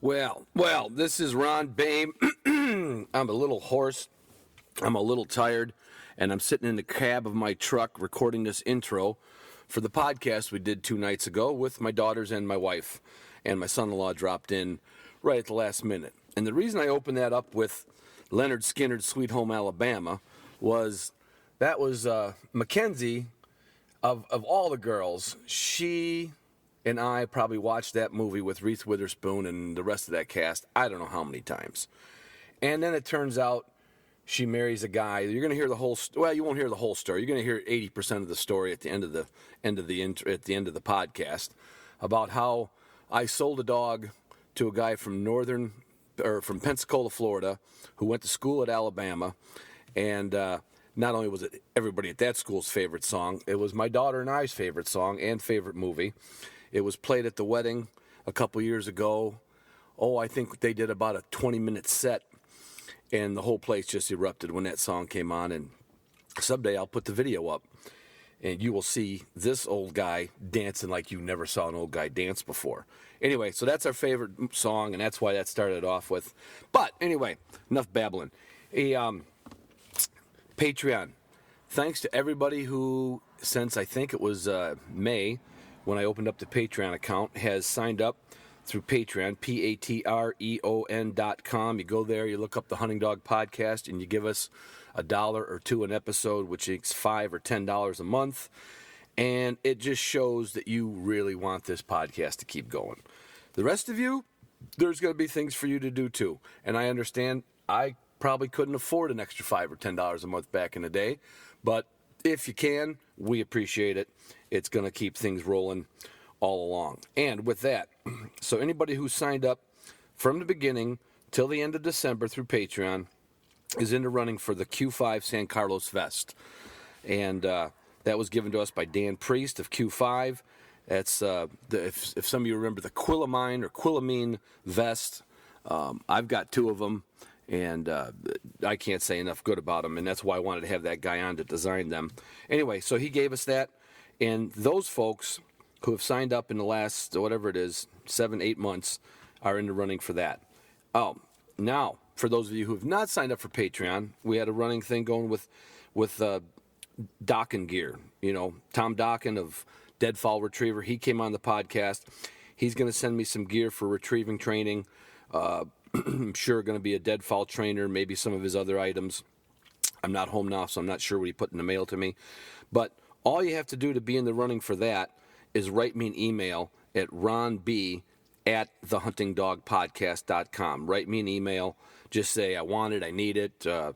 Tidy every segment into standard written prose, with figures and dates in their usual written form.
Well, this is Ron Bain. I'm a little hoarse. I'm a little tired. And I'm sitting in the cab of my truck recording this intro for the podcast we did 2 nights ago with my daughters and my wife. And my son-in-law dropped in right at the last minute. And the reason I opened that up with Leonard Skinner's Sweet Home Alabama was that was Mackenzie, of all the girls, she and I probably watched that movie with Reese Witherspoon and the rest of that cast, I don't know how many times. And then it turns out she marries a guy. You're going to hear the whole well, you won't hear the whole story. You're going to hear 80% of the story at the end of the podcast about how I sold a dog to a guy from from Pensacola, Florida, who went to school at Alabama, and not only was it everybody at that school's favorite song, it was my daughter and I's favorite song and favorite movie. It was played at the wedding a couple years ago. Oh, I think they did about a 20-minute set, and the whole place just erupted when that song came on. And someday I'll put the video up, and you will see this old guy dancing like you never saw an old guy dance before. Anyway, so that's our favorite song, and that's why that started off with. But anyway, enough babbling. Patreon. Thanks to everybody who, since I think it was May, when I opened up the Patreon account, has signed up through Patreon, patreon.com. You go there, you look up the Hunting Dog Podcast, and you give us $1 or $2 an episode, which is $5 or $10 a month. And it just shows that you really want this podcast to keep going. The rest of you, there's going to be things for you to do too. And I understand I probably couldn't afford an extra $5 or $10 a month back in the day, but if you can, we appreciate it. It's going to keep things rolling all along. And with that, so anybody who signed up from the beginning till the end of December through Patreon is in the running for the Q5 San Carlos vest. And that was given to us by Dan Priest of Q5. That's if some of you remember the Quillamine vest, I've got 2 of them. And I can't say enough good about them, and that's why I wanted to have that guy on to design them. Anyway, so he gave us that, and those folks who have signed up in the last, whatever it is, 7-8 months, are in the running for that. Oh, now, for those of you who have not signed up for Patreon, we had a running thing going with Dokken gear. You know, Tom Dokken of Deadfall Retriever, he came on the podcast. He's going to send me some gear for retrieving training. I'm sure going to be a deadfall trainer, maybe some of his other items. I'm not home now, so I'm not sure what he put in the mail to me. But all you have to do to be in the running for that is write me an email at ronb@thehuntingdogpodcast.com. Write me an email. Just say, I want it, I need it. I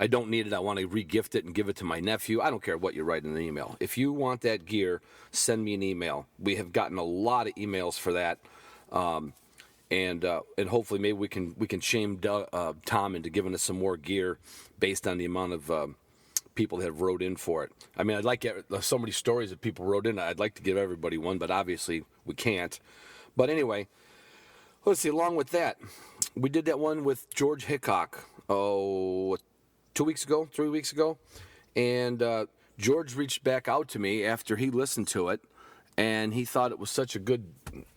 don't need it, I want to re-gift it and give it to my nephew. I don't care what you write in an email. If you want that gear, send me an email. We have gotten a lot of emails for that. And hopefully maybe we can shame Tom into giving us some more gear based on the amount of people that have wrote in for it. I mean, I'd like so many stories that people wrote in. I'd like to give everybody one, but obviously we can't. But anyway, let's see. Along with that, we did that one with George Hickok, 2 weeks ago, 3 weeks ago. And George reached back out to me after he listened to it. And he thought it was such a good,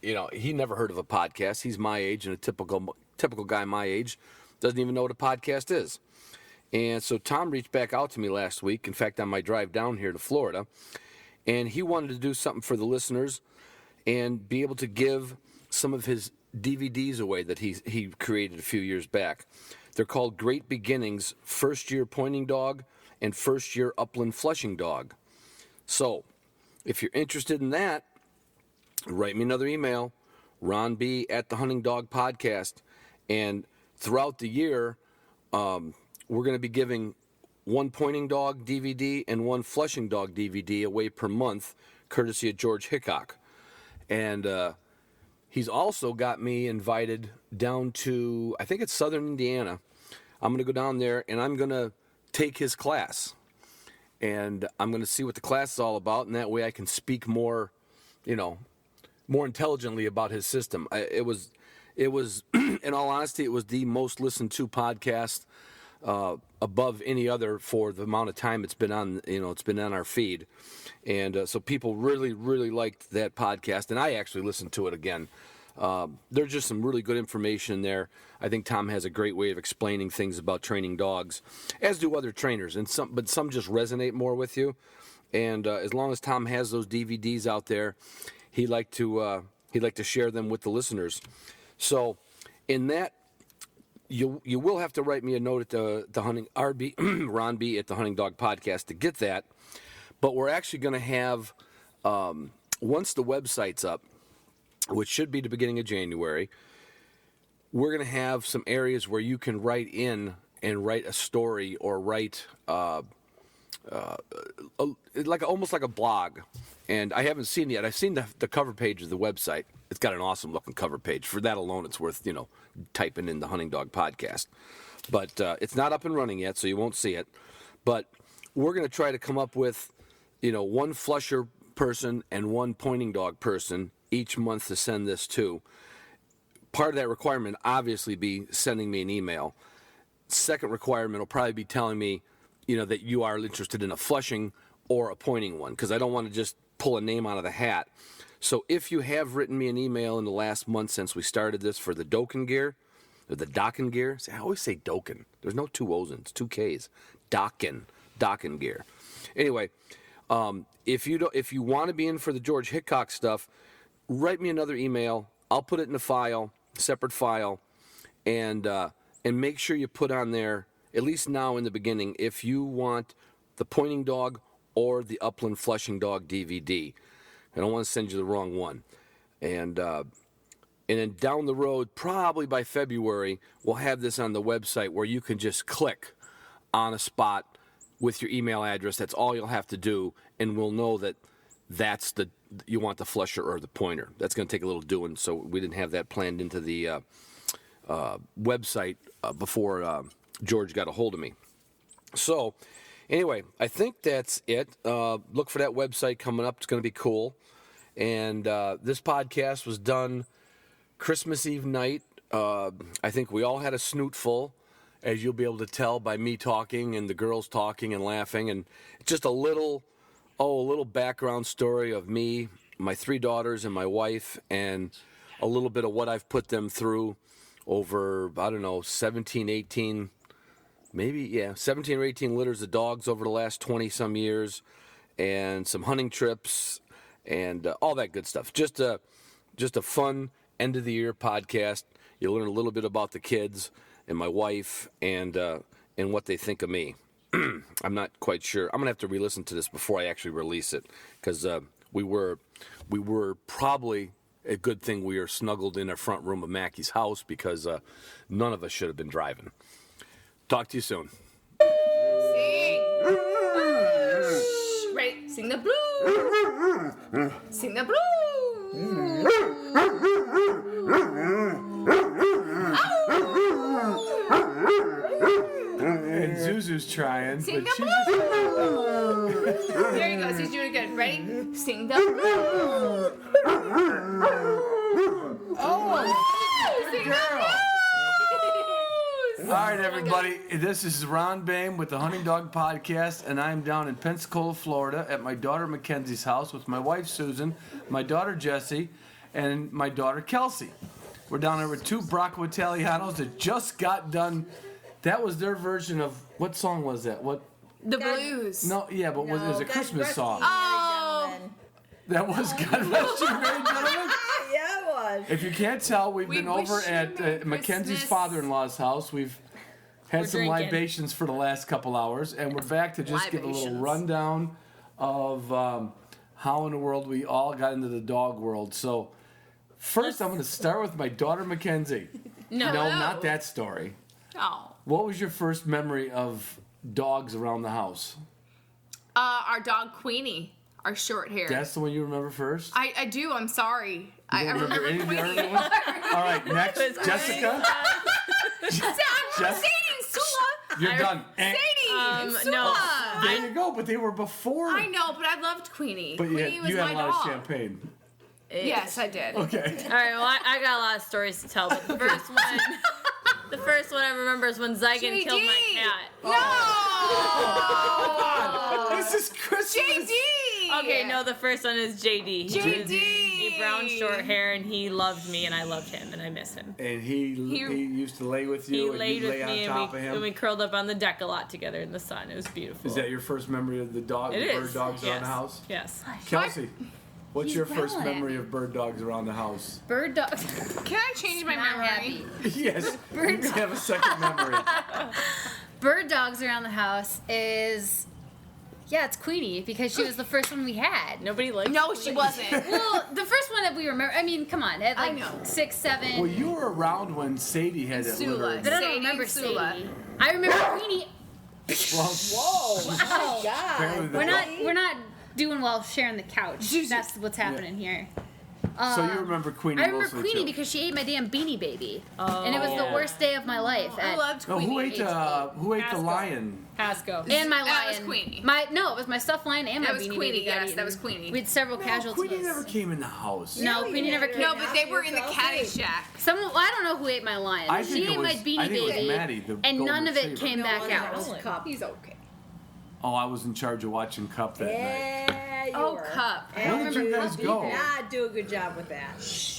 he never heard of a podcast. He's my age, and a typical guy my age doesn't even know what a podcast is. And so Tom reached back out to me last week, in fact, on my drive down here to Florida, and he wanted to do something for the listeners and be able to give some of his DVDs away that he created a few years back. They're called Great Beginnings, First Year Pointing Dog and First Year Upland Flushing Dog. So, if you're interested in that, write me another email, ronb@thehuntingdogpodcast. And throughout the year, we're going to be giving one pointing dog DVD and one flushing dog DVD away per month, courtesy of George Hickok. And he's also got me invited down to, I think it's Southern Indiana. I'm going to go down there, and I'm going to take his class. And I'm going to see what the class is all about, and that way I can speak more intelligently about his system. It was, in all honesty, it was the most listened to podcast above any other for the amount of time it's been on. It's been on our feed, and so people really, really liked that podcast. And I actually listened to it again There's just some really good information there. I think Tom has a great way of explaining things about training dogs, as do other trainers, but some just resonate more with you. And as long as Tom has those DVDs out there, he'd like to share them with the listeners. So, in that, you will have to write me a note at the hunting Ron B at the Hunting Dog Podcast to get that. But we're actually going to have once the website's up, which should be the beginning of January, we're going to have some areas where you can write in and write a story or write almost like a blog. And I haven't seen it yet. I've seen the cover page of the website. It's got an awesome looking cover page. For that alone, it's worth typing in the Hunting Dog Podcast. But it's not up and running yet, so you won't see it. But we're going to try to come up with one flusher person and one pointing dog person each month to send this to. Part of that requirement obviously be sending me an email. Second requirement will probably be telling me, that you are interested in a flushing or a pointing one, because I don't want to just pull a name out of the hat. So if you have written me an email in the last month since we started this for the Dokken gear, or the Dokken gear, see, I always say Dokken. There's no two O's in it, it's two K's. Dokken gear. Anyway, if you want to be in for the George Hickok stuff, write me another email. I'll put it in a file, separate file, and make sure you put on there, at least now in the beginning, if you want the pointing dog or the upland flushing dog DVD. I don't want to send you the wrong one. And then down the road, probably by February, we'll have this on the website where you can just click on a spot with your email address. That's all you'll have to do, and we'll know that you want the flusher or the pointer. That's going to take a little doing, so we didn't have that planned into the website before George got a hold of me. So, anyway, I think that's it. Look for that website coming up. It's going to be cool. And this podcast was done Christmas Eve night. I think we all had a snoot full, as you'll be able to tell by me talking and the girls talking and laughing. And just a little background story of me, my 3 daughters, and my wife, and a little bit of what I've put them through over, 17, 18, maybe, 17 or 18 litters of dogs over the last 20-some years, and some hunting trips, and all that good stuff. Just a fun end-of-the-year podcast. You'll learn a little bit about the kids and my wife and what they think of me. I'm not quite sure. I'm going to have to re-listen to this before I actually release it, because we were probably, a good thing we are snuggled in our front room of Mackie's house, because none of us should have been driving. Talk to you soon. Sing. Right. Sing the blues. Sing the blues. And Zuzu's trying. Sing the blues. There you go. She's doing it good. Ready? Sing the blues. Oh, Sing girl. the blues. All right, everybody. This is Ron Boehm with the Hunting Dog Podcast, and I'm down in Pensacola, Florida, at my daughter Mackenzie's house with my wife Susan, my daughter Jessie, and my daughter Kelsey. We're down there with 2 Bracco Italianos that just got done. That was their version of, what song was that? What? The blues. No, yeah, but it was a Christmas song. Oh. That was God Rest You Merry Gentlemen. Yeah, it was. If you can't tell, we've been wish over you at Merry Mackenzie's Christmas. father-in-law's house. We've had some drinking. libations for the last couple hours, and we're back to just give a little Libations. rundown of how in the world we all got into the dog world. So first, I'm going to start with my daughter Mackenzie. No. Not that story. Oh. What was your first memory of dogs around the house? Our dog Queenie, our short hair. That's the one you remember first? I do. I'm sorry. I don't remember any of the Queenie. early ones? All right, next, Jessica. I'm Jess- Sadie, Sula. You're done. Sadie, and Sula. no. There you go, but they were before. I know, but I loved Queenie. But Queenie was you had my a lot dog. of champagne. Yes, I did. Okay. All right, well, I got a lot of stories to tell, but the first one I remember is when Zygon killed my cat. No! This is Christmas. JD! Okay, no, the first one is JD. JD! He brown short hair, and he loved me, and I loved him, and I miss him. And he used to lay with you, He and laid you with lay me, on top of and him. we curled up on the deck a lot together in the sun. It was beautiful. Is that your first memory of the dog, It the bird is. dogs around Yes. the house? Yes. Kelsey, what's He's your first growling at memory me. of bird dogs around the house? Bird dog. Can I change my Not memory? happy. Yes, you can have a second memory. Bird dogs around the house is, yeah, it's Queenie because she was the first one we had. Nobody liked No, me. she wasn't. Well, the first one that we remember. I mean, come on, at I like know. 6, 7. Well, you were around when Sadie had that Sula. litter. But I don't Sadie remember and Sula. Sadie. I remember Queenie. Well, Whoa, my God. apparently the We're not doing well sharing the couch. That's what's happening here. So you remember Queenie I remember mostly, Queenie too. because she ate my damn Beanie Baby, Oh. and it was the worst day of my life. I At- loved No, Queenie. who ate the Haskell. lion? Pasco. and my lion. That was Queenie. No, it was my stuffed lion and That my was Beanie Queenie, Baby. got yes, eaten. that was Queenie. We had several No, casualties. Queenie never came in the house. No, Yeah, Queenie you never had came. her No, but they were in the caddy shack. Someone, well, I don't know who ate my lion. I She think ate it was- my I Beanie think it was Baby, Maddie, the and golden none of it retriever. came back No, out. it was Cup. He's okay. Oh, I was in charge of watching Cup that night. Yeah, you Oh, were. Cup. And Where did you guys did go? not do a good job with that.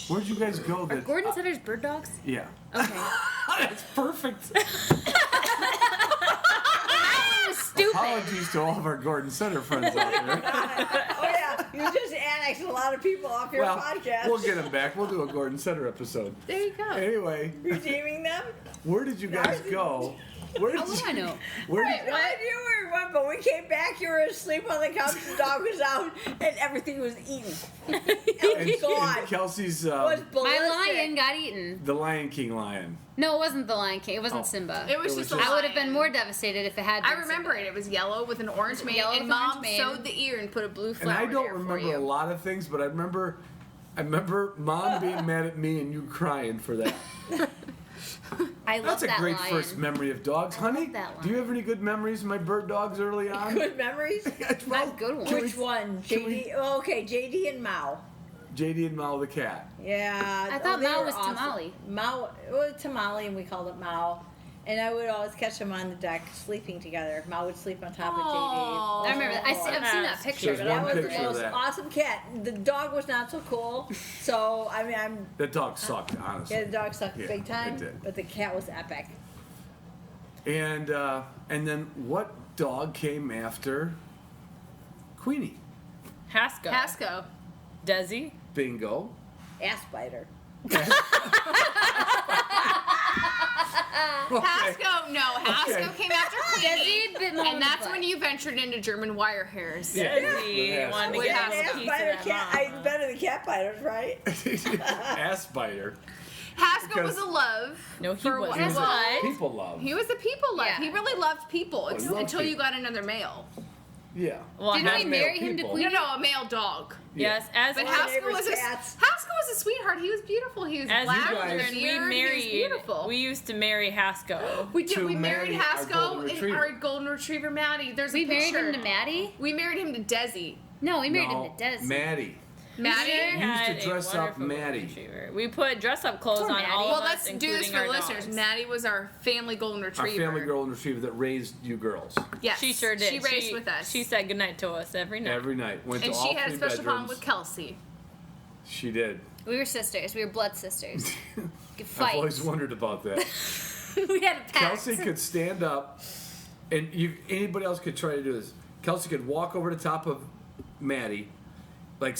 Where'd you guys go? That Gordon Sutter's bird dogs? yeah. Okay. That's perfect. That one was stupid. Apologies to all of our Gordon Center friends out there. Oh yeah, you just annexed a lot of people off your Well, podcast. we'll get them back. We'll do a Gordon Center episode. There you go. Anyway, redeeming them. where did you guys go? Where How did would you, I know? Where Wait, did, what? You were when we came back, you were asleep on the couch. The dog was out, and everything was eaten. It was gone. and Kelsey's It was My ballistic. lion got eaten. the Lion King lion. No, it wasn't the Lion King. It wasn't Oh. Simba. It was It was just a just- I would have been lion. more devastated if it had been I remember Simba. it. It was yellow with an orange mane, Yellow and with an orange Mom mane. sewed the ear and put a blue And flower I don't there for remember you. a lot of things, but I remember Mom being mad at me and you crying for that. I love That's a that great lion. first memory of dogs, honey. love that Do you lion. have any good memories of my bird dogs early on? Good memories. That's a good one. Which one? JD. Oh, okay, JD and Mao. JD and Mao the cat. Yeah. I thought they Mao were was awesome. Tamale. Mao, it was Tamale, and we called it Mao. And I would always catch them on the deck sleeping together. Mao would sleep on top of Aw. JD. I remember that. I've seen that picture. There's but one I That was wasn't the picture of most that. awesome cat. The dog was not so cool. So I mean, That dog sucked, honestly. yeah, the dog sucked Yeah, big time, it did. but the cat was epic. And then what dog came after Queenie? Haskell. Pasco. Desi. Bingo. Ass biter. Pasco, no. Pasco Okay. came after Desi Queenie. bit Mom in And the that's butt. when you ventured into German wire hairs. Yeah. Desi Yeah. wanted to With get An a ass piece biter of that cat. mom. I better than cat biters, right? Ass biter. Pasco was Because- a love. No, he for a wasn't. while. What? People love. He was a people love. Yeah. He really loved people he loved until you people. got another male. Yeah. Well, Didn't we Haskell- marry him to people. Queenie? No, a male dog. Yes, as But Our Haskell neighbor's was a cats. Haskell was a sweetheart. He was beautiful. He was as black you with guys- a when we beard. He was married, beautiful. we used to marry Haskell. We did. to We married marry our Haskell golden and retriever. our golden retriever Maddie. There's We a married picture. him to Maddie? We married him to Desi. No, we married No, him to Des. Maddie. Maddie. You used to Had a dress up wonderful Maddie. golden retriever. We put dress up clothes Poor on Maddie. all Well, of us, let's do this including for our the listeners. dogs. Maddie was our family golden Our retriever. family golden retriever that raised you girls Yes, She sure did. She raced with us. She said goodnight to us every night. every night. Went and to she all had a three special bedrooms. bond with Kelsey. She did. We were sisters. We were blood sisters. We could I've fight. always wondered about that. We had a pact. Kelsey could stand up, and anybody else could try to do this. Kelsey could walk over the top of Maddie, like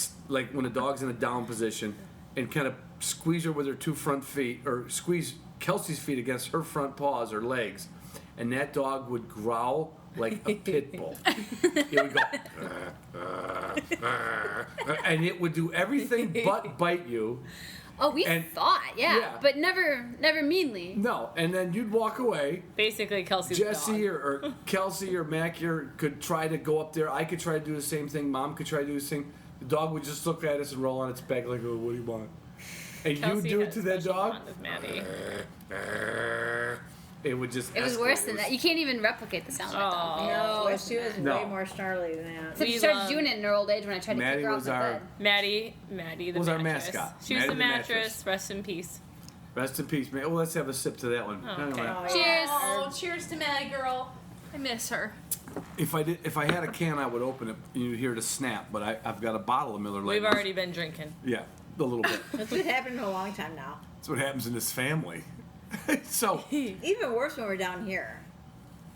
when a dog's in a down position, and kind of squeeze her with her two front feet, or squeeze Kelsey's feet against her front paws or legs, and that dog would growl like a pit bull. It would go, and it would do everything but bite you. Oh, we And- fought, yeah, yeah. but never meanly. No, and then you'd walk away. Basically, Kelsey's Jesse dog. or Kelsey or Mac could try to go up there. I could try to do the same thing. Mom could try to do the same. The dog would just look at us and roll on its back like, oh, what do you want? And Kelsey you do had it to a that special dog, bond with Maddie. it would just It was escalate. worse than that. You can't even replicate the sound of that dog. No, she was No. way more snarly than that. Except We she started love- doing it in her old age when I tried to Maddie kick her off was the our- bed. Maddie the Was our mattress. mascot. She was Maddie the the mattress. mattress. Rest in peace. Rest in peace, man. Well, let's have a sip to that one. Oh, okay. Oh, Cheers. Oh, cheers to Maddie, girl. I miss her. If I had a can, I would open it. You'd hear the snap. But I've got a bottle of Miller Lite. We've already been drinking. Yeah. a little bit. It's been happening for a long time now. That's what happens in this family. So, Even worse when we're down here.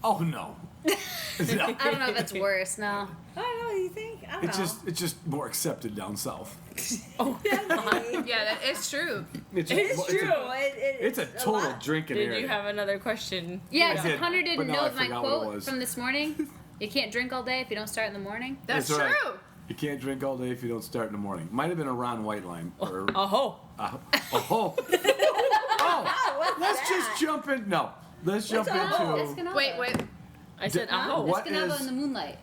oh no. No. I don't know if it's worse. No. I don't know. You think? I don't It's just more accepted down south. know. Yeah, that is true. It's True. It's a total lot. drinking Did area. you have another question? Yeah, I did, Hunter but didn't now know I my forgot what it quote was. from this morning. You can't drink all day if you don't start in the morning. That's right. true. You can't drink all day if you don't start in the morning. Might have been a Ron White line. Or, Oh, oh. Let's just jump in. No. Let's jump into. Escanaba. Wait. I said Huh? oh. What Escanaba is- in the moonlight.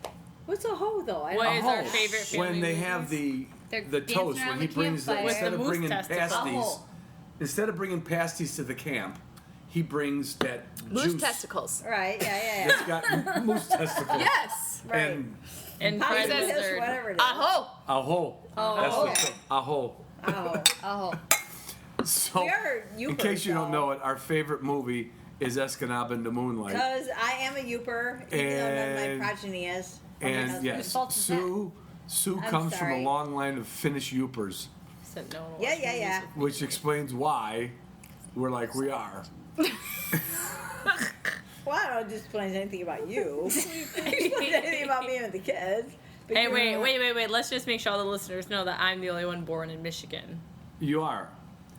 What's a hoe though? I What don't is know. our favorite family when they movie? have the They're toast dancing when around he the brings campfire. instead With of the bringing moose testicles. instead of bringing pasties to the camp, he brings that Moose juice. testicles. Right? Yeah. It's got moose testicles. Yes. Right. And And Poppy Fred says Lizard. whatever it is. Aho. aho. That's what's aho. Oh. Oh. So, We are in case you don't Yoopers, know it, our favorite movie is Escanaba in the Moonlight. Because I am a Youper, even though none of And- my progeny is. And yes, fault is that? Sue I'm comes from a sorry. long line of Finnish Youpers, Said no one Yeah, watched yeah, movies yeah. with- which explains why we're like we are. Well, I don't explain anything about you. Explain anything about me and the kids. But Hey, you're- wait. Let's just make sure all the listeners know that I'm the only one born in Michigan. You are.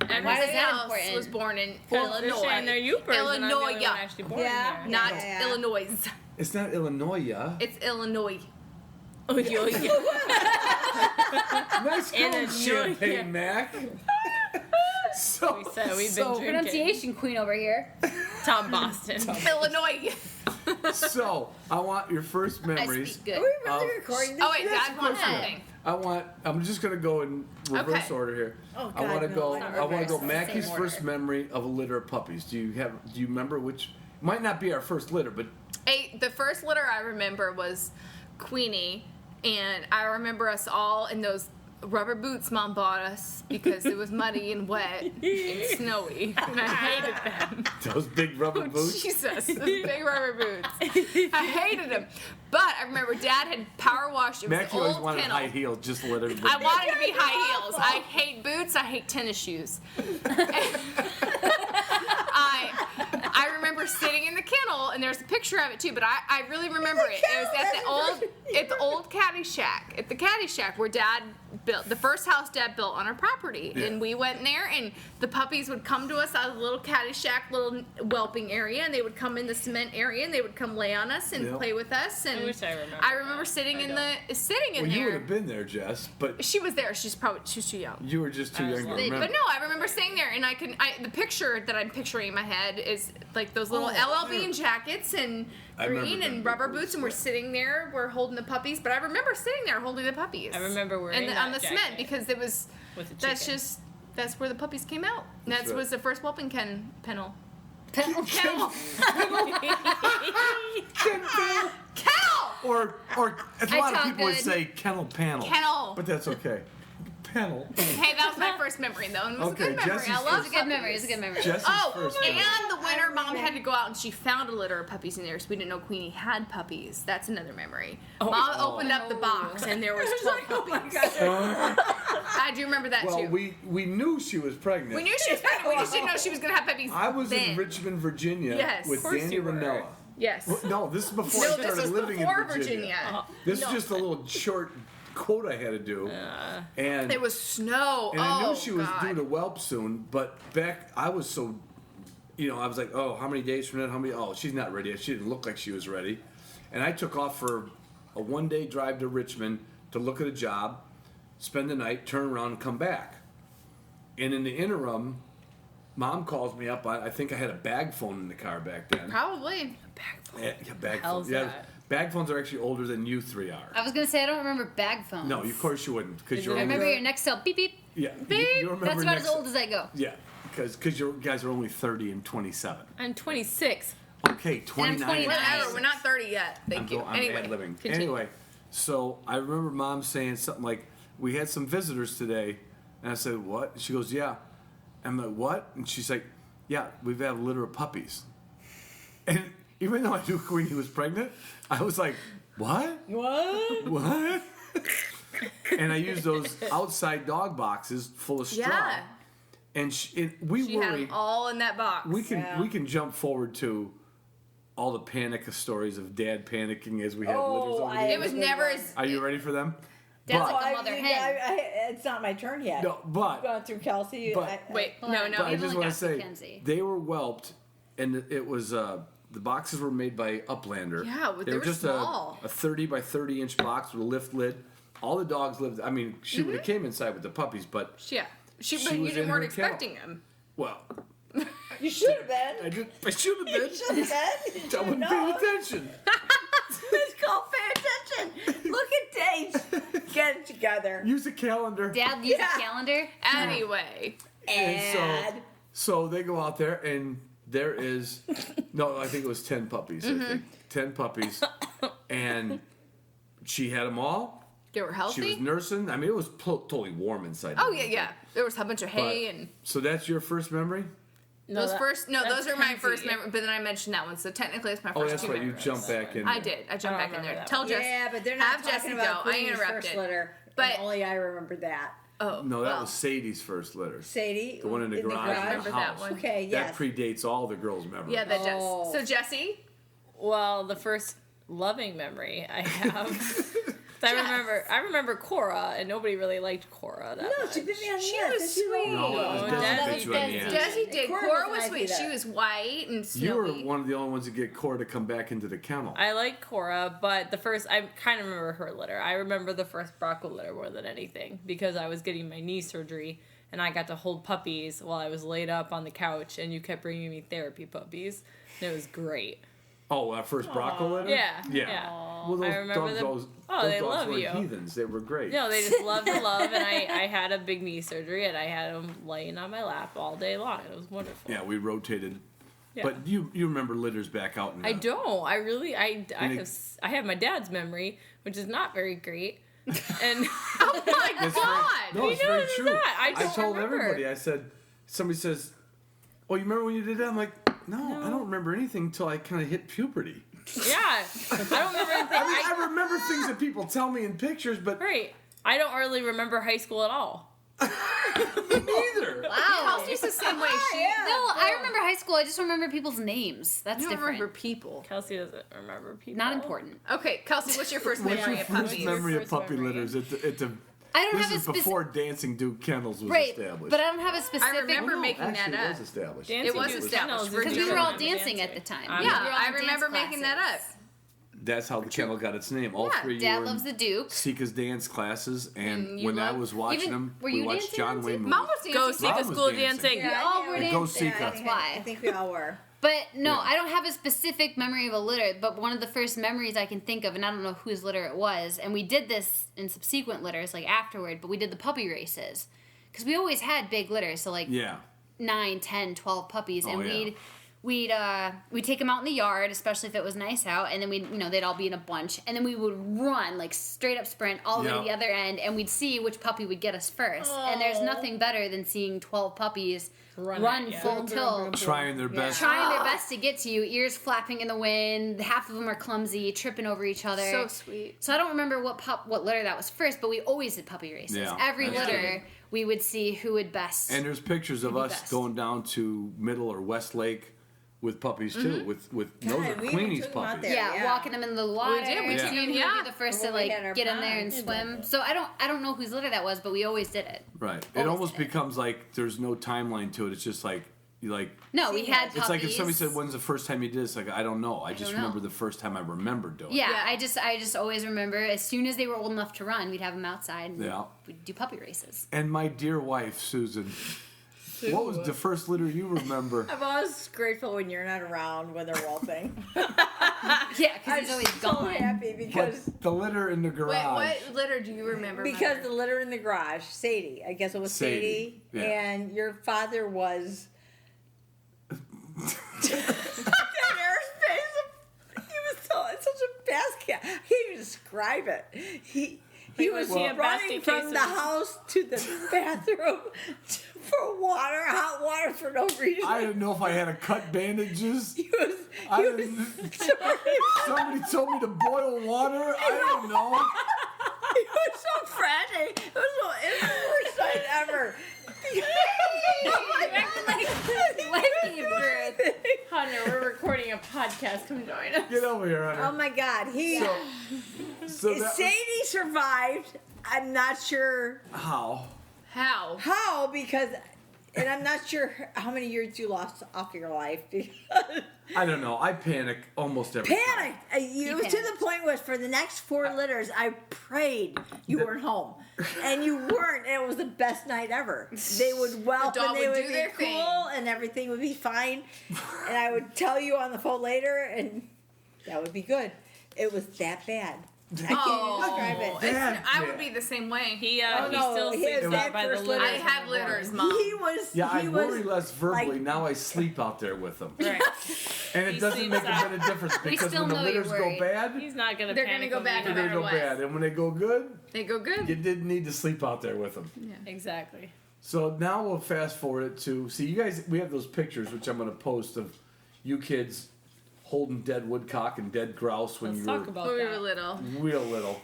Everybody that else important? was born in Well, Illinois. they're saying they're Youpers, and I'm the only one Illinois. actually born Yeah. here. Not Yeah. Illinois. It's not Illinois. It's Illinois. Oh, yeah. Nice going, Illinois. Champagne Mac. So, We said we've been so, drinking. Pronunciation queen over here. Tom Boston. Illinois. so I want your first I memories. speak Are good. we really Oh. recording this? Oh wait, Yes, Dad wants of course. something. I'm just gonna go in reverse Okay. order here. Oh, I want to God, go. no, not I want to go. reverse, Mackie's same first order. memory of a litter of puppies. Do you remember which? Might not be our first litter, but The first litter I remember was Queenie, and I remember us all in those rubber boots Mom bought us because it was muddy and wet and snowy, and I hated them. those big rubber boots. Jesus, those big rubber boots. I hated them. But I remember Dad had power washed. It was Mackie an always old wanted kennel. high heels, just to let everybody. I wanted to be high heels. I hate boots. I hate tennis shoes. I remember sitting in the kennel, and there's a picture of it too. But I really remember it. It was at the old caddy shack, where Dad built the first house Dad built on our property, Yeah. and we went in there, and the puppies would come to us out of the little caddy shack, little whelping area, and they would come in the cement area, and they would come lay on us and Yep. play with us. And I wish I remembered I remember that. sitting I in don't. sitting in Well, you would there. have been there, Jess, but She was there. She was too young. you were just too I was young to like- remember. But no, I remember sitting there, and the picture that I'm picturing in my head is like those little LL Bean jackets and I remember green them and big rubber boots, boots, and we're yeah. sitting there, we're holding the puppies. But I remember sitting there holding the puppies. I remember wearing on that the cement jacket because it was. with the That's chicken. that's where the puppies came out. That's That right. was the first whelping kennel. Kennel. Kennel. Or a I lot of talk people would good. say kennel panel. Kennel. But that's okay. Panel. Hey, that was my first memory though, and it was Okay, a good memory. Jesse's I first- love It's a good memory. It's a good memory. Jess's Oh, first and memory. the winter, Mom had to go out and she found a litter of puppies in there, so we didn't know Queenie had puppies. That's another memory. Mom opened up the box and there was 12 puppies. I do remember that Well, too. we knew she was pregnant. We knew she was pregnant. We just didn't know she was gonna have puppies. I was then. in Richmond, Virginia Yes. with Of course Danny you were. Ranella. Yes. Well, no, this is before No, I this started was living before in Virginia. This is just a little short quote I had to do. And It was snow. and I oh, knew she was God. due to whelp soon, but back I was so I was like, oh, how many days from now? Oh, she's not ready yet. She didn't look like she was ready. And I took off for a one-day drive to Richmond to look at a job, spend the night, turn around, and come back. And in the interim, Mom calls me up. I think I had a bag phone in the car back then. Probably. Yeah, bag hell's phones. Yeah, that? bag phones are actually older than you three are. I was gonna say I don't remember bag phones. No, of course you wouldn't, because Is you're it- I only, remember your Nextel beep beep. yeah, Beep. you remember That's about next, as old as I go. yeah, because you guys are only 30 and 27. I'm 26. Okay, 29. 29. Whatever. We're not 30 yet. Thank you. I'm Anyway. ad-libbing. continue. Anyway, so I remember Mom saying something like, "We had some visitors today," and I said, "What?" And she goes, "Yeah." I'm like, "What?" And she's like, "Yeah, we've had a litter of puppies." And even though I knew Queenie was pregnant, I was like, "What? What? What?" and I used those outside dog boxes full of straw. Yeah. And we She had worry. them all in that box. We can jump forward to all the panic stories of Dad panicking as we had litters over the it years. was never as. Are you ready for them? Dad's But- like a mother hen. It's not my turn yet. No, but Going through Kelsey. but- Wait, Hold no, on. no. But I We've just only want got to say Mackenzie. they were whelped, and it was the boxes were made by Uplander. Yeah, they they were were just small. a 30 by 30 inch box with a lift lid. All the dogs lived. I mean, she would have came inside with the puppies, but Yeah. She But you was in didn't weren't her kennel. expecting them. well, You should have been. I should have been. Should have been. I wasn't paying attention. It's called pay attention. Look at dates. Get it together. Use a calendar. Dad used Yeah. a calendar. Anyway. And So they go out there and there is no, I think it was 10 puppies. I think 10 puppies, and she had them all. They were She healthy. was nursing. I mean, it was totally warm inside. Oh yeah, yeah. There was a bunch of But- hay and So that's your first memory? those that's those are my Kenzie. first memory. But then I mentioned that one, so technically it's my Oh, first that's two right. You memories. jump back in. I did. I jumped I don't back in remember there. that Tell one. Jess. yeah, but they're not have talking Jesse about go. I Queenie's interrupted. first litter. But- And only I remember that. Oh No, that well. was Sadie's first litter. Sadie. The one in the garage. I in the remember that house. one. Okay, yes. That predates all the girls' memories. Yeah, that Oh. Jess. So Jesse. Well, the first loving memory I have. I remember Cora, and nobody really liked Cora that No, much. she bit me on the She ass. was didn't she, sweet. Laura? No, it was Desi Desi bit you on the Desi. ass. Jesse did. Cora Cora was was nice sweet. either. She was white and You were snowy. one of the only ones to get Cora to come back into the kennel. I like Cora, but I kind of remember her litter. I remember the first Bronco litter more than anything because I was getting my knee surgery and I got to hold puppies while I was laid up on the couch, and you kept bringing me therapy puppies, and it was great. Oh, our first Bronco litter? Yeah, Yeah. yeah. Well, those I remember dogs, them. those They dogs love were you. heathens. They were great. No, they just loved to love, and I had a big knee surgery, and I had them laying on my lap all day long. It was wonderful. Yeah, we rotated. Yeah. But you remember litters back out in the... I don't. I really. I it- have my dad's memory, which is not very great. And Oh my It's God! No, it's You know very it's true. not. I don't told remember. everybody. I said, somebody says, "Oh, you remember when you did that?" I'm like, "No, I don't remember anything until I kind of hit puberty." yeah, I don't remember anything. I mean, I remember things that people tell me in pictures, but Right. I don't really remember high school at all. neither. Wow. Kelsey's the same way. She No, I remember high school. I just remember people's names. That's you don't different. remember people. Kelsey doesn't remember people. Not important. Okay, Kelsey, what's your first What's memory your of first puppies? memory of First puppy memory. litters? I don't This have a is specific. before Dancing Duke Kennels was Right, established. but I don't have a specific. remember Oh, no, making that actually, up. It was established. Dancing It was Duke established Kennels for is because we were all different. dancing at the time. I'm- We Yeah, were all I in remember dance making that up. classes. That's how the kennel got its name. All Yeah, three Dad were loves in the Duke. Sika's dance classes, and And you when I love- was watching Even- them, were we you watched dancing, John Lindsay? Wayne movies. Mom was dancing. Go Mom Sika was School dancing. dancing. We all were Go dancing. Sika. That's why. I think we all were. But no, Yeah. I don't have a specific memory of a litter, but one of the first memories I can think of, and I don't know whose litter it was, and we did this in subsequent litters, like afterward, but we did the puppy races. Because we always had big litters, so like Yeah. 9, 10, 12 puppies, and Oh, yeah. we'd take them out in the yard, especially if it was nice out, and then they'd all be in a bunch, and then we would run, like straight up sprint all the way to Yep. the other end, and we'd see which puppy would get us first. And there's nothing better than seeing 12 puppies Run run at ya. full tilt. Trying their best. Trying their best to get to you, ears flapping in the wind. Half of them are clumsy, tripping over each other. So sweet. So I don't remember what litter that was first, but we always did puppy races. Yeah, Every that's litter, we would see who would best. And there's pictures of Maybe us best. going down to Middle or West Lake with puppies too, with those are we even Queenie's took 'em out puppies. there. yeah, Yeah. walking them in the water. did, we took seeing them, who yeah. would be the first to When we like had our get in there pond. and swim. So I don't know whose litter that was, but we always did it. Right. It Always almost did it. becomes like there's no timeline to it. It's just like No, we had it's puppies. like if somebody said when's the first time you did this, like I don't know. I just don't know. remember the first time I remember doing Yeah, it. I just always remember as soon as they were old enough to run, we'd have them outside and Yeah. we'd do puppy races. And my dear wife, Susan, what was the first litter you remember? I'm always grateful when you're not around when they're whelping. Yeah, because I'm he's always so gone. happy because But the litter in the Wait, garage. what litter do you remember? because Mother? the litter in the garage, Sadie. I guess it was Sadie, Sadie, yeah. and your father was. It's such a basket. I can't even describe it. He was was he a running basket from case the of- house to the bathroom for water, hot water for no reason. I didn't know if I had to cut bandages. He was. I He was didn't. sorry. Somebody told me to boil water. I don't know. He was so frantic. night. It was the worst night ever. Life gave birth. Hunter, we're recording a podcast. Come join us. Get over here, Hunter. Oh my God, So that, Sadie survived. I'm not sure how? how because, and I'm not sure how many years you lost off your life. I don't know. I panic almost every time. Panic! It was to the point where for the next 4 litters, I prayed you weren't home, and you weren't. And it was the best night ever. They would welcome, dog they would would do be their cool, thing. and everything would be fine. And I would tell you on the phone later, and that would be good. It was that bad. I can't describe it. Bad, I bad. would be the same way. He Oh, he no, still he sleeps had out by the first litter. litter. I had litters, Mom. He was. Yeah, I he worry was, less verbally. like- Now I sleep out there with them. Right. And it He doesn't sleeps make a out. bit of difference because still when the know you're litters go worried. bad, He's not gonna. They're gonna panic go when bad we no they're do. going to matter go what. bad. And when they go good, They go good. you didn't need to sleep out there with them. Exactly. So now we'll fast forward it to see you guys. We have those pictures which I'm going to post of you kids holding dead woodcock and dead grouse when Let's you talk were about When we that. were little. real little,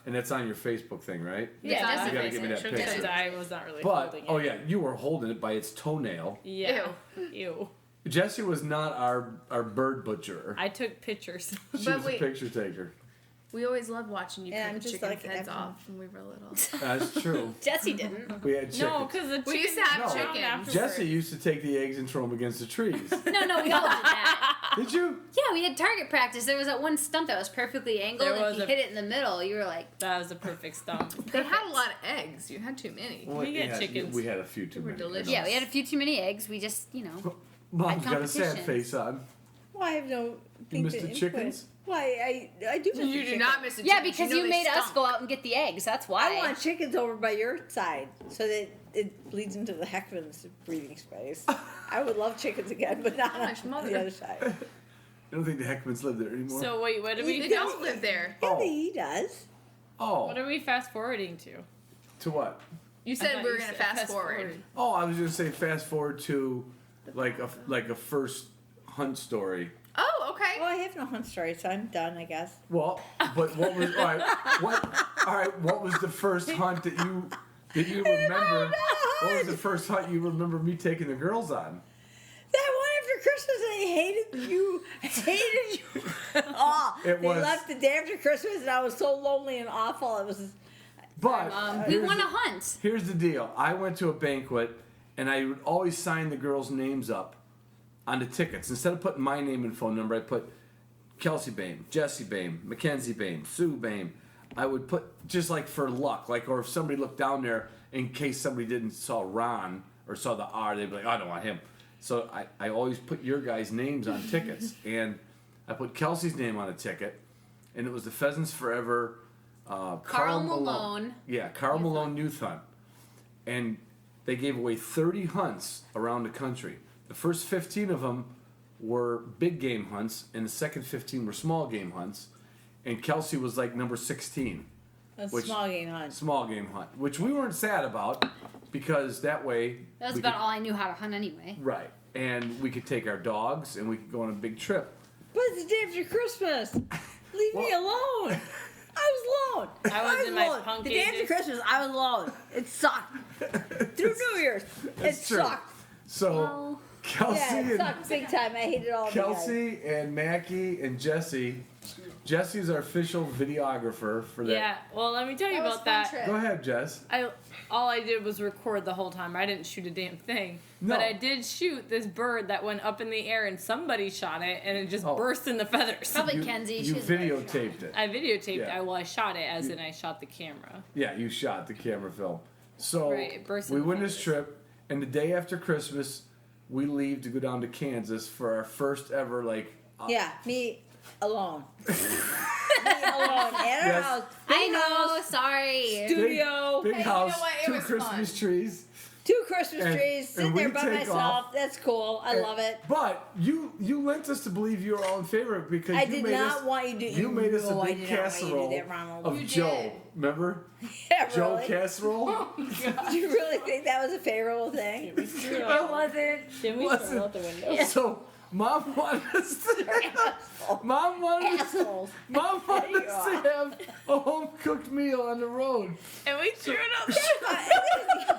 and that's on your Facebook thing, right? Yeah, Jesse Jesse You gotta thinks give me it. that She'll picture. get it. I was not really But holding it. oh yeah, you were holding it by its toenail. Yeah. Ew. Jesse was not our bird butcher. I took pictures. She But was a wait. picture taker. We always loved watching you Yeah, cut I'm just chickens' like heads everyone. off when we were little. That's true. Jesse didn't. We had chickens. No, because the We used to chickens have No. chickens. afterwards. Jesse used to take the eggs and throw them against the trees. No, we all did that. Did you? Yeah, we had target practice. There was that one stump that was perfectly angled. There If was you a- hit it in the middle, you were like, That was a perfect stump. They had a lot of eggs. You had too many. Well, get chickens. We had a few too They were many. delicious. yeah, we had a few too many eggs. We just, Mom's got a sad competitions. face on. Well, I have no. You missed the chickens? Why I do. Miss You the do not chickens. miss a yeah, chicken. because know you they made us stunk. go out and get the eggs. That's why. I want chickens over by your side so that it bleeds into the Heckman's breeding space. I would love chickens again, but not Gosh, on mother. the other side. I don't think the Heckmans live there anymore. So wait, what are They we? don't live there. Yeah, Oh. he does. oh, What are we fast forwarding to? to what? You I said thought we were you gonna said fast forward. Oh, I was gonna say fast forward to like a first hunt story. Oh, okay. Well, I have no hunt story, so I'm done, I guess. Well, but what was all right? What was the first hunt that you remember? What was the first hunt you remember me taking the girls on? That one after Christmas, I hated you. I hated you. Oh, It they was- left the day after Christmas, and I was so lonely and awful. It was. But we here's want the- to hunt. Here's the deal. I went to a banquet, and I would always sign the girls' names up on the tickets. Instead of putting my name and phone number, I put Kelsey Bame, Jesse Bame, Mackenzie Bame, Sue Bame. I would put just like for luck, like or if somebody looked down there in case somebody didn't saw Ron or saw the R, they'd be like, "Oh, I don't want him." So I always put your guys' names on tickets, and I put Kelsey's name on a ticket, and it was the Pheasants Forever. Carl Malone. Yeah, Carl Malone Youth Hunt. And they gave away 30 hunts around the country. The first 15 of them were big game hunts, and the second 15 were small game hunts. And Kelsey was like number 16. A Which- small game hunt. Small game hunt, which we weren't sad about because that way. That was we about could- all I knew how to hunt anyway. Right. And we could take our dogs and we could go on a big trip. But it's the day after Christmas. Leave me alone. I was alone. I was in my alone. punk The day after ages. Christmas, I was alone. It sucked. Through New Year's, it It's true. sucked. So Well, Kelsey Yeah, it and sucked big time. I hated all of you guys. Kelsey and Mackie and Jesse. Jesse's our official videographer for that. Yeah. Well, let me tell you That was about fun that. trip. Go ahead, Jess. All I did was record the whole time. I didn't shoot a damn thing. No. But I did shoot this bird that went up in the air and somebody shot it and it just Oh. burst in the feathers. Probably You, Kenzie. you She's very videotaped it. I videotaped Yeah. it. Well, I shot it as in I shot the camera. Yeah, you shot the camera film. So Right, it burst in we the win this feathers. trip, and the day after Christmas, we leave to go down to Kansas for our first ever Yeah, me alone. me alone at our Yes. house. I know. Sorry. Studio. big Hey, you house, know what? It 2 was Christmas fun. trees. 2 Christmas And- trees, and sitting we there by take myself. off. That's cool. I love it. But you lent us to believe you were all in favor because I you did made not us, want you to. you made us know a I big did not want you to do casserole that, Ronald. of You Joe. did. Remember? Yeah, Joe really? casserole. Do you really think that was a favorable thing? It wasn't. Then we Wasn't- throw out the window. So Mom wanted us to Mom wanted us Assholes. to have a home cooked meal on the road. And we threw it up.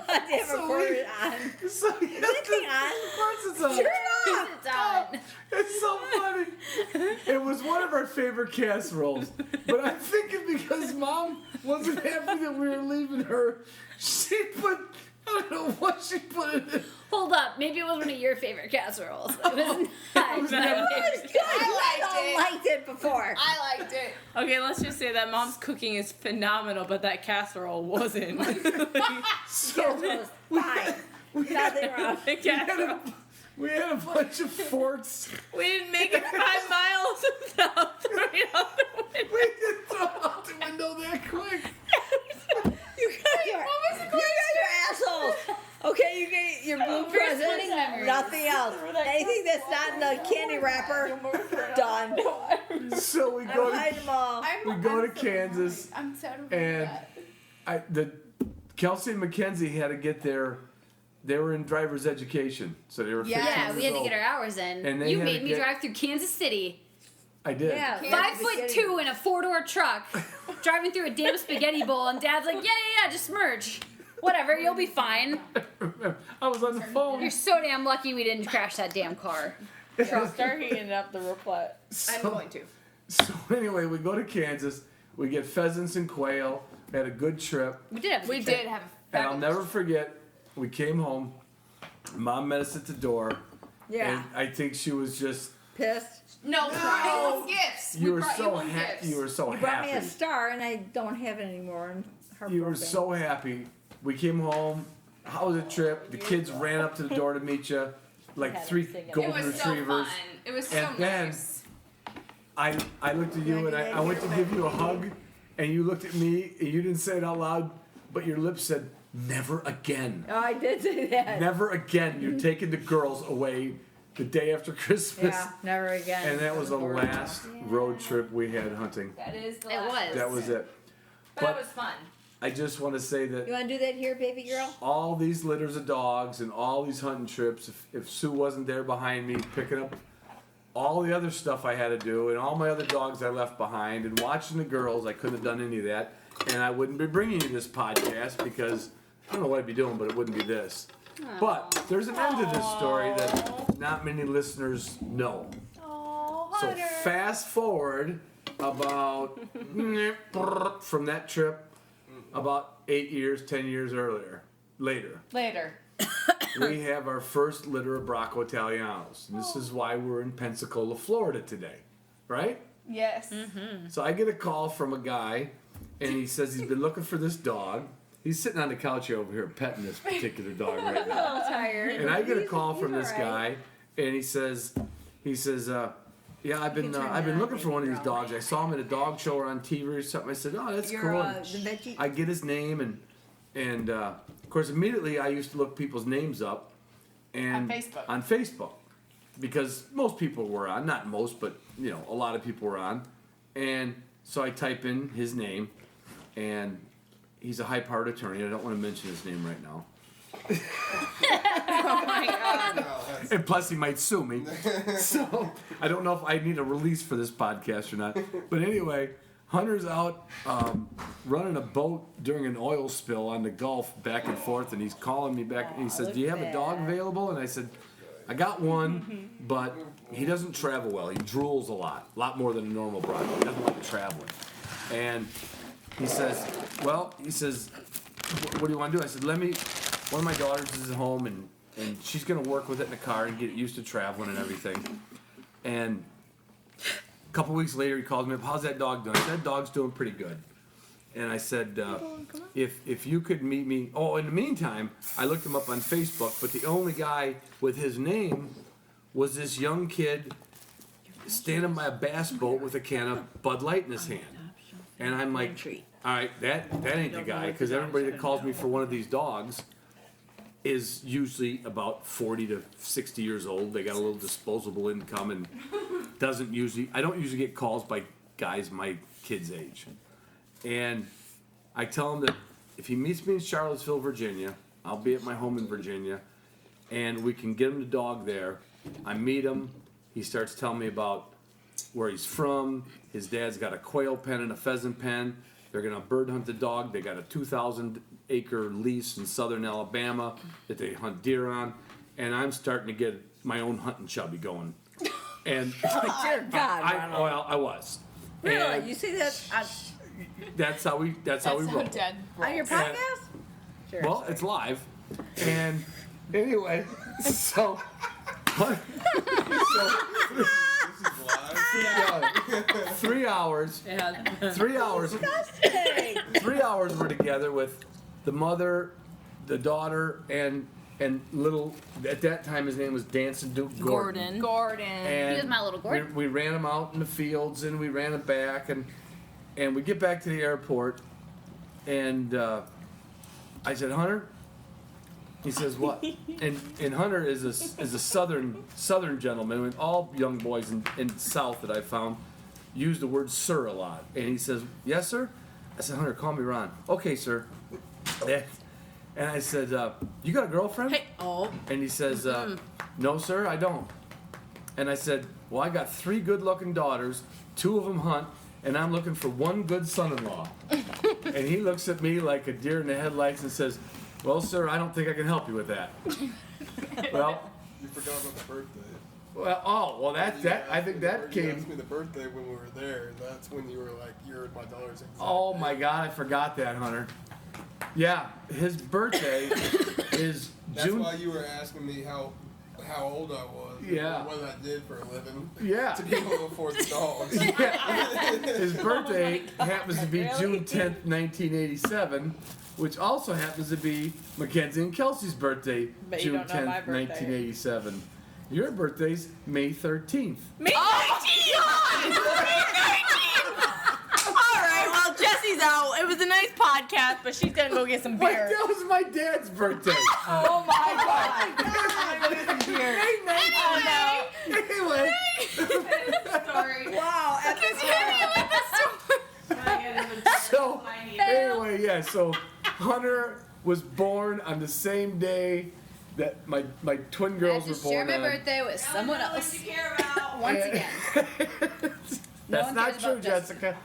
Goddamn So recorded on. So Is anything on? Of course it's on. Turn it off. It's on. It's so funny. It was one of our favorite casseroles. But I'm thinking because Mom wasn't happy that we were leaving her, she put, I don't know what she put in it. Hold up. Maybe it was one of your favorite casseroles. It was not my was favorite. Good. I liked it before. I liked it. Okay, let's just say that Mom's cooking is phenomenal, but that casserole wasn't. So It was fine. Nothing wrong. The casserole. we had a bunch of forks. We didn't make it 5 miles without throwing it out the window. We didn't throw out the window that quick. You guys are assholes. Okay, you get your blue First presents. wedding memories. Nothing else. Anything that's not in the candy wrapper, done. So we I'm go hiding them all. we go to Kansas, I'm sad about and that. Kelsey and Mackenzie had to get their. They were in driver's education, so they were. Yeah, 15 Yeah, we had to years get our hours in. And they You had made to me get- drive through Kansas City. I did. Yeah. 5'2" in a 4-door truck, driving through a damn spaghetti bowl, and Dad's like, yeah, just merge. Whatever, you'll be fine. I was on the phone. You're so damn lucky we didn't crash that damn car. Start heating up the raclette. I'm going to. So anyway, we go to Kansas. We get pheasants and quail. We had a good trip. We did have a We good trip. did have And I'll never forget, we came home. Mom met us at the door. Yeah. And I think she was just, Pissed. No, brought me gifts. you We were brought so home happy. gifts. You were so You brought me a happy. star, and I don't have it anymore. I'm You were heartbroken. so happy. We came home. How was the trip? The kids ran up to the door to meet you, like Had 3 them singing. golden It was retrievers. so fun. It was so And then- nice. I looked at you and I went to give you a hug, and you looked at me and you didn't say it out loud, but your lips said, "Never again. Oh, I did say that. Never again. You're taking the girls away the day after Christmas." Yeah, never again. And that was the last road trip we had hunting. That is the It last was. one. That was it. But But it was fun. I just want to say You that want to do that here, baby girl? all these litters of dogs and all these hunting trips, if Sue wasn't there behind me picking up all the other stuff I had to do and all my other dogs I left behind and watching the girls, I couldn't have done any of that. And I wouldn't be bringing you this podcast because I don't know what I'd be doing, but it wouldn't be this. But there's an end to this story that not many listeners know. So fast forward about from that trip about 8 years, 10 years later. We have our first litter of Bracco Italianos. And this is why we're in Pensacola, Florida today, right? Yes. So I get a call from a guy, and he says he's been looking for this dog. He's sitting on the couch over here petting this particular dog right now. little tired. And I get a call from he's this all right. guy, and he says, yeah, I've been looking for one of these dogs. I saw him at a dog show or on TV or something. I said, oh, that's You're, cool. the veggie. I get his name, and of course, immediately I used to look people's names up, and On Facebook. because most people were on, not most, but a lot of people were on, and so I type in his name, and he's a high-powered attorney. I don't want to mention his name right now. Oh my god. And plus, he might sue me. So I don't know if I need a release for this podcast or not. But anyway, Hunter's out running a boat during an oil spill on the Gulf back and forth, and he's calling me back, and he says, "Do you have a dog available?" And I said, "I got one, but he doesn't travel well. He drools a lot more than a normal Bronco. He doesn't like traveling." And he says, "What do you want to do?" I said, one of my daughters is at home, and she's going to work with it in the car and get used to traveling and everything. And a couple weeks later, he calls me up, "How's that dog doing?" I said, "That dog's doing pretty good." And I said, if you could meet me... Oh, in the meantime, I looked him up on Facebook, but the only guy with his name was this young kid standing by a bass boat with a can of Bud Light in his hand. And I'm like, all right, that ain't the guy, because everybody that calls me for one of these dogs is usually about 40 to 60 years old. They got a little disposable income and I don't usually get calls by guys my kid's age. And I tell him that if he meets me in Charlottesville, Virginia, I'll be at my home in Virginia, and we can get him the dog there. I meet him. He starts telling me about where he's from. His dad's got a quail pen and a pheasant pen. They're going to bird hunt the dog. They got a 2,000-acre lease in southern Alabama that they hunt deer on. And I'm starting to get my own hunting chubby going. And Dear God, Ronald. I was. Really? And You see that that's how we roll. Dead. on your podcast? Sure. Well, it's live. And anyway, so 3 hours. Yeah. 3 hours. Disgusting. 3 hours we're together with the mother, the daughter, and little. At that time, his name was Dancing Duke Gordon. Gordon. And He was my little Gordon. We ran him out in the fields, and we ran him back, and we get back to the airport, and I said, Hunter. He says, what? And Hunter is a southern gentleman, and all young boys in the South that I found use the word sir a lot. And he says, yes, sir? I said, Hunter, call me Ron. Okay, sir. And I said, you got a girlfriend? Hey, oh. And he says, no, sir, I don't. And I said, well, I got 3 good-looking daughters, 2 of them hunt, and I'm looking for 1 good son-in-law. And he looks at me like a deer in the headlights and says, well, sir, I don't think I can help you with that. Well, You forgot about the birthday. I think that You came. asked me the birthday when we were there, and that's when you were like, you're my daughter's exact Oh age. my God, I forgot that, Hunter. Yeah, his birthday is That's June. why you were asking me how old I was. Yeah. And what I did for a living. Yeah. To be able to afford the dogs. His birthday happens to be Really? June 10th, 1987, which also happens to be Mackenzie and Kelsey's birthday, But you June don't know my 10th, birthday. 1987. Your birthday's May 13th. Me? All right, well, Jesse's out. It was a nice podcast, but she's gonna go get some Wait, beer. that was my dad's birthday. Oh my God! I'm gonna go get some beer. Anyway, Sorry. Wow. so anyway, yeah. So Hunter was born on the same day that my twin I girls just were share born my on. birthday with someone else. about. Once again. That's one not cares true, about Jessica.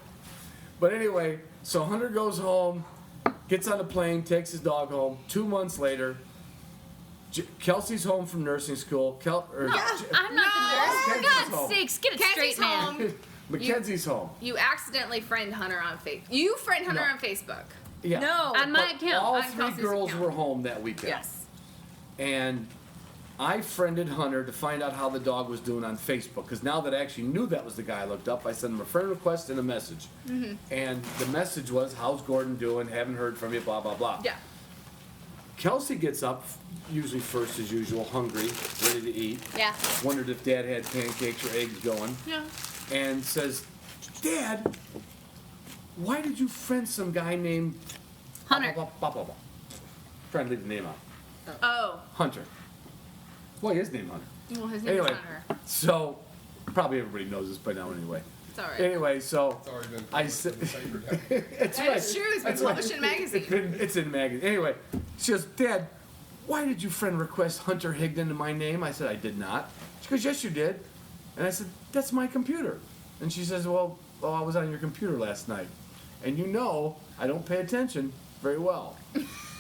But anyway, so Hunter goes home, gets on a plane, takes his dog home. 2 months later, Kelsey's home from nursing school. I'm not the nurse. For Kenzie's God's home. sakes, get it Kenzie's straight, man. home. Mackenzie's home. You accidentally friend Hunter on Facebook. You friend Hunter No. on Facebook. Yeah. No. On my But account. all on 3 Kelsey's girls account. were home that weekend. Yes. And I friended Hunter to find out how the dog was doing on Facebook. Because now that I actually knew that was the guy I looked up, I sent him a friend request and a message. Mm-hmm. And the message was, how's Gordon doing? Haven't heard from you, blah, blah, blah. Yeah. Kelsey gets up, usually first as usual, hungry, ready to eat. Yeah. Wondered if Dad had pancakes or eggs going. Yeah. And says, Dad, why did you friend some guy named... Hunter. Blah, blah, blah, blah. Trying to leave the name out. Oh. Hunter. Why is name Hunter? Well, his name's Anyway, Hunter. so probably everybody knows this by now anyway. It's all right. Anyway, so It's already been I published said, in the paper now. it's right. It's true. It's been That's right. published in magazine. It's in the magazine. Anyway, she goes, Dad, why did you friend request Hunter Higdon in my name? I said, I did not. She goes, yes, you did. And I said, that's my computer. And she says, well, I was on your computer last night. And you know I don't pay attention very well.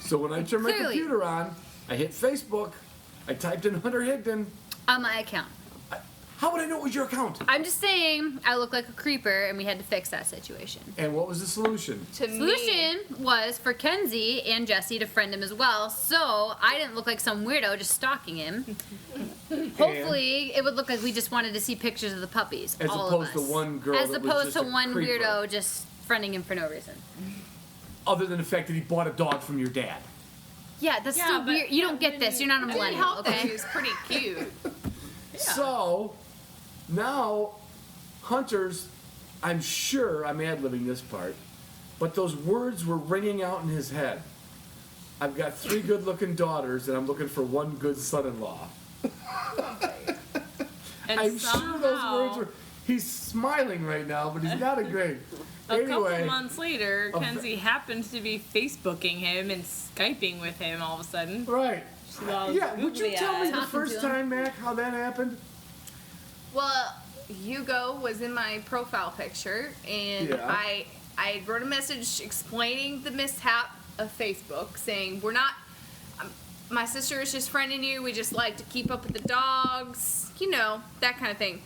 So when I turned my Clearly. computer on, I hit Facebook, I typed in Hunter Higdon. On my account. How would I know it was your account? I'm just saying, I look like a creeper, and we had to fix that situation. And what was the solution? To me. Solution was for Kenzie and Jesse to friend him as well, so I didn't look like some weirdo just stalking him. Hopefully, it would look like we just wanted to see pictures of the puppies. As all opposed of to us. one girl As that was opposed just to a one creeper. weirdo just friending him for no reason. Other than the fact that he bought a dog from your dad. Yeah, that's Yeah, still but weird. You don't that get this. You're not a Couldn't millennial, help it. He okay? was pretty cute. So, now, Hunter's, I'm sure, I'm ad-libbing this part, but those words were ringing out in his head. I've got 3 good-looking daughters, and I'm looking for 1 good son-in-law. And I'm sure those somehow, words were... He's smiling right now, but he's not a great... a couple Anyway, months later, of- Kenzie happened to be Facebooking him and Skyping with him all of a sudden. right. She's all Yeah, would you googly tell me eyed. the Talking first to him. time, Mac, how that happened? Well, Hugo was in my profile picture, and Yeah. I wrote a message explaining the mishap of Facebook, saying we're not. My sister is just friending you. We just like to keep up with the dogs, that kind of thing.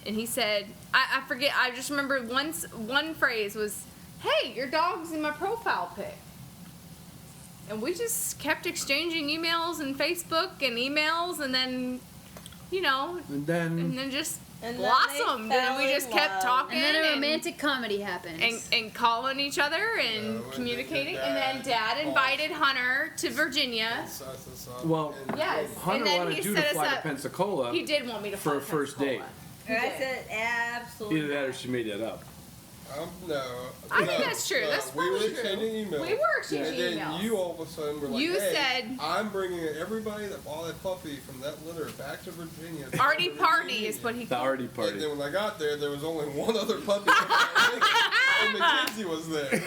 And he said, I forget. I just remember one phrase was, "Hey, your dog's in my profile pic." And we just kept exchanging emails and Facebook and emails, and then, And then and then just And then blossomed, they and we fell just in kept love. talking And then a romantic comedy happens. and calling each other and Yeah, communicating. and And then Dad invited Hunter to Virginia. Well, Yes. Hunter And then wanted he you to set us fly to up. Pensacola He did want me to for fly a to first date. Pensacola. And I said, absolutely. Either that or she made that up. No. I think that's true. That's we were probably true. exchanging emails. We were exchanging And then emails. you all of a sudden were like, You hey, said- I'm bringing everybody that bought that puppy from that litter back to Virginia. Artie party is what he The called Artie And party. then when I got there was only one other puppy. And Mackenzie was there.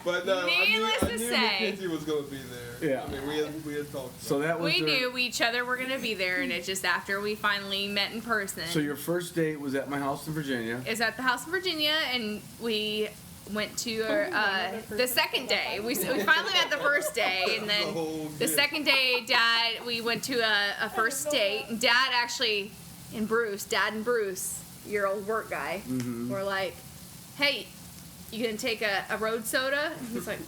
But no, Needless I to knew say- Mackenzie was going to be there. Yeah. I mean, we had talked. So that was We their- knew each other were going to be there, and it just after we finally met in person. So your first date was at my house in Virginia. is at the house in Virginia, and we went to the second day. We finally met the first day, and The then whole the deal. second day, we went to a first date. And Dad actually, Dad and Bruce, your old work guy, were like, "Hey, you gonna take a road soda?" And he's like,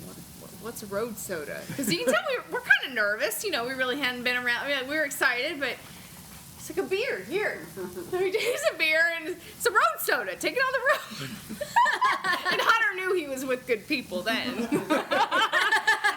"What's a road soda?" Because you can tell we're kind of nervous. We really hadn't been around. We were excited, but it's like a beer here. So he takes a beer and it's a road soda. Take it on the road. And Hunter knew he was with good people then.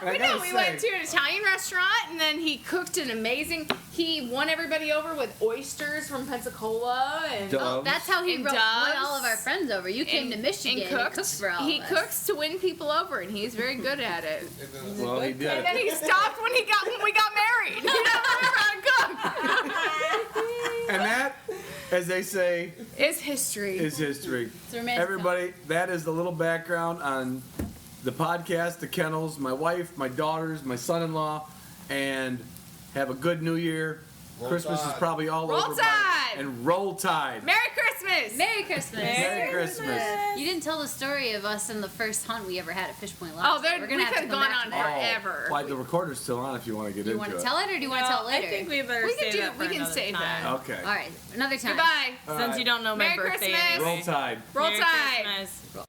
I We gotta went say, to an Italian restaurant, and then he cooked an amazing. He won everybody over with oysters from Pensacola, and Doves. That's how he And won doves. all of our friends over. You came to Michigan and cooked for all He of us. cooks to win people over, and he's very good at it. And then well, he And did. then he stopped when we got married. He never remember how to cook. And that, as they say, It's history. is history. It's a romantic Everybody, that is the little background on the podcast, the kennels, my wife, my daughters, my son-in-law, and have a good New Year. Roll Christmas is Tide. probably all Roll over. by- Tide. And roll tide. Merry Christmas. Merry Christmas. Merry Christmas. You didn't tell the story of us in the first hunt we ever had at Fish Point Oh, Lobster. we We're could gonna have to have come gone back on to that. forever. Why the recorder's still on if you want to get Do you into want it. to tell it, or do you want to tell it later? I think we better We could save that for we can another save time. that. Okay. All right, another time. Goodbye. All Since right. you don't know my Merry birthday Christmas. anyway. Roll tide. Roll Merry Tide. Christmas.